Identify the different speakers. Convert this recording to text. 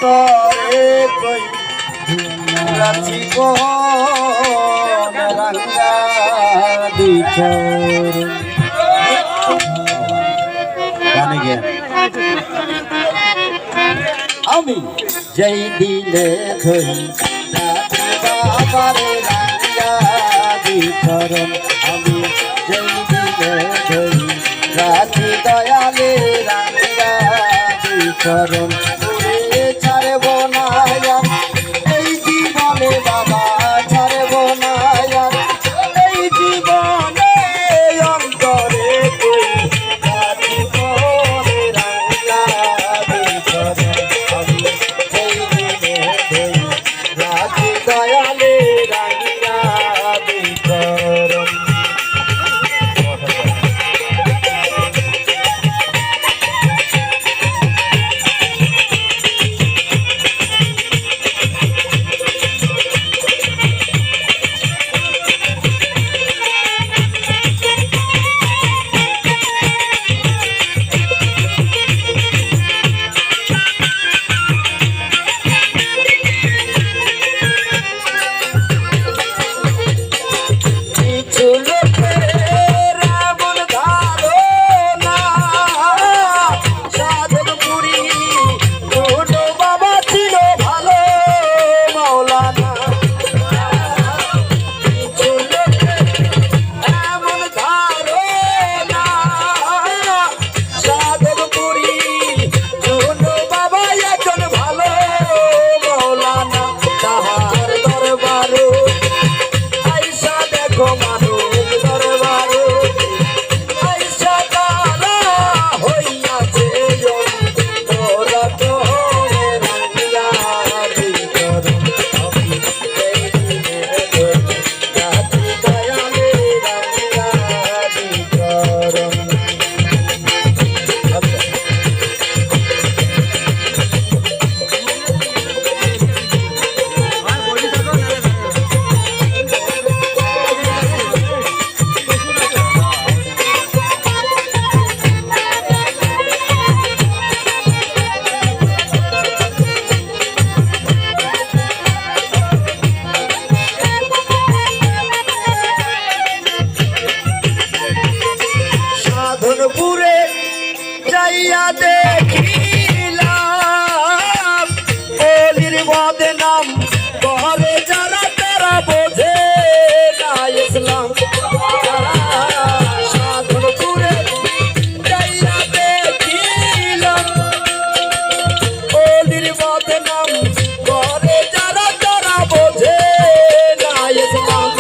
Speaker 1: অন্তরে কই রাখি রাঙ্গা দিছর গানে গেন আমি যেই দিলে ধই রাখি বাবারে রাঙ্গা দিছর আমি যেই দিলে ধই রাখি দয়ালে রাঙ্গা দিছর ছাড়ব না এই জীবনে বাবা ছাড়ব না এই জীবনে অন্তরে রাখিব রাঙ্গা দিছর আমি সেই দিনে রাখি দয়ালে রাঙ্গা দিছর পুরে যাইয়া দেখিলাম অলির বদনাম ঘরে যারা তারা বোঝে না ইসলাম সাধনপুরে যাইয়া দেখিলাম অলির বদনাম ঘরে যারা তারা বোঝে না ইসলাম